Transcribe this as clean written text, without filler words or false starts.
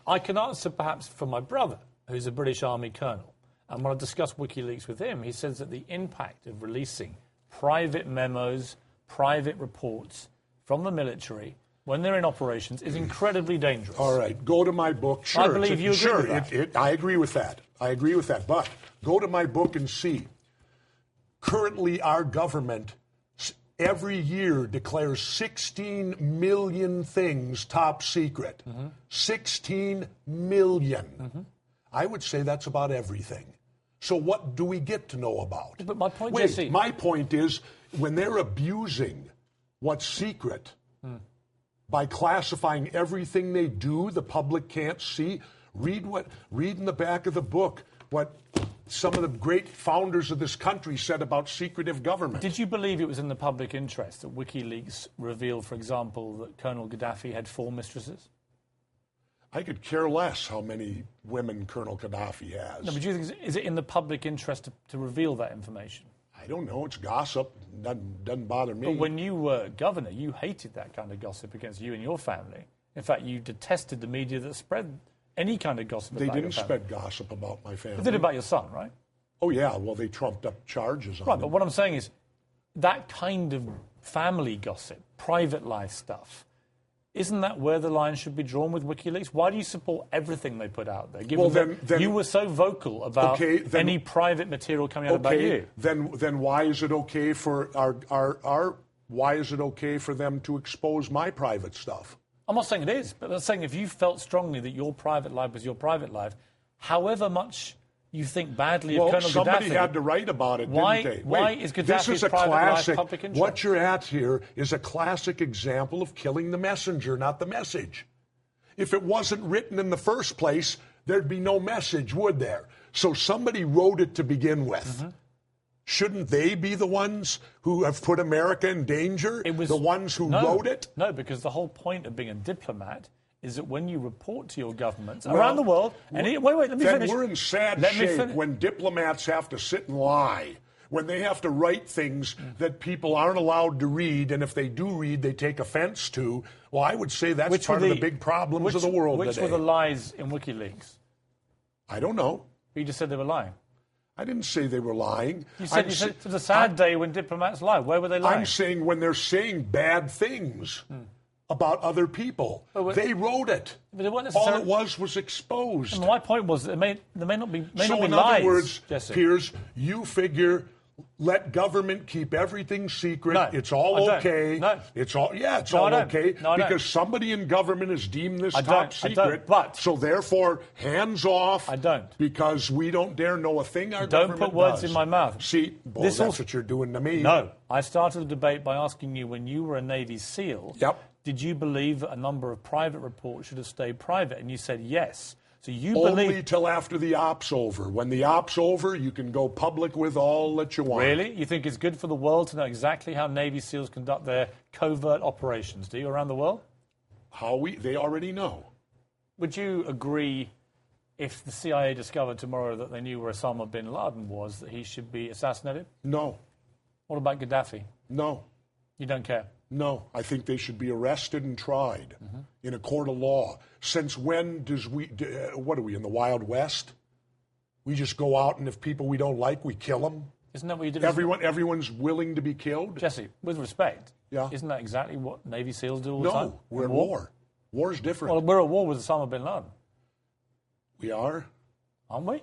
I can answer perhaps for my brother, who's a British Army colonel. And when I discussed WikiLeaks with him, he says that the impact of releasing private memos, private reports from the military when they're in operations is incredibly dangerous. All right, go to my book. Sure, I believe you agree with that. I agree with that. I agree with that. But go to my book and see. Currently, our government every year declares 16 million things top secret. 16 million. I would say that's about everything. So what do we get to know about? But my point, Wait, Jesse, my point is when they're abusing what's secret by classifying everything they do, the public can't see. Read in the back of the book what some of the great founders of this country said about secretive government. Did you believe it was in the public interest that WikiLeaks revealed, for example, that Colonel Gaddafi had 4 mistresses? I could care less how many women Colonel Gaddafi has. No, but do you think, is it in the public interest to reveal that information? I don't know. It's gossip. Doesn't bother me. But when you were governor, you hated that kind of gossip against you and your family. In fact, you detested the media that spread any kind of gossip about your family. They didn't spread gossip about my family. They did about your son, right? Oh, yeah. Well, they trumped up charges on Right, him. but what I'm saying is that kind of family gossip, private life stuff, isn't that where the line should be drawn with WikiLeaks? Why do you support everything they put out there? Given that you were so vocal about any private material coming out about you. Then why is it okay for why is it okay for them to expose my private stuff? I'm not saying it is, but I'm saying if you felt strongly that your private life was your private life, however much you think badly of Colonel Gaddafi... Well, somebody had to write about it, didn't they? Why is Gaddafi's private life public interest? What you're at here is a classic example of killing the messenger, not the message. If it wasn't written in the first place, there'd be no message, would there? So somebody wrote it to begin with. Shouldn't they be the ones who have put America in danger? The ones who wrote it? No, because the whole point of being a diplomat is that when you report to your governments around the world... let me finish. We're in sad shape when diplomats have to sit and lie, when they have to write things that people aren't allowed to read, and if they do read, they take offense to. Well, I would say that's part of the big problems of the world today. Which were the lies in WikiLeaks? I don't know. You just said they were lying. I didn't say they were lying. You said it was a sad day when diplomats lie. Where were they lying? I'm saying when they're saying bad things about other people. They wrote it. But they weren't necessarily... All it was exposed. And my point was that there may not be lies, So in other words, Jesse. Piers, you figure let government keep everything secret. No, it's all okay. No. It's all okay. No, because somebody in government has deemed this top I secret. don't, but so therefore, hands off. I don't. Because we don't dare know a thing our government Don't put words does. in my mouth. See, that's what you're doing to me. No. I started the debate by asking you, when you were a Navy SEAL, did you believe that a number of private reports should have stayed private? And you said yes. So you Only till after the op's over. When the op's over, you can go public with all that you want. Really? You think it's good for the world to know exactly how Navy SEALs conduct their covert operations, do you, around the world? They already know. Would you agree, if the CIA discovered tomorrow that they knew where Osama bin Laden was, that he should be assassinated? No. What about Gaddafi? No. You don't care? No, I think they should be arrested and tried in a court of law. Since when what are we, in the Wild West? We just go out and if people we don't like, we kill them? Isn't that what you did? Everyone's willing to be killed? Jesse, with respect, isn't that exactly what Navy SEALs do all the time? No, we're at war. War is different. Well, we're at war with Osama bin Laden. We are? Aren't we?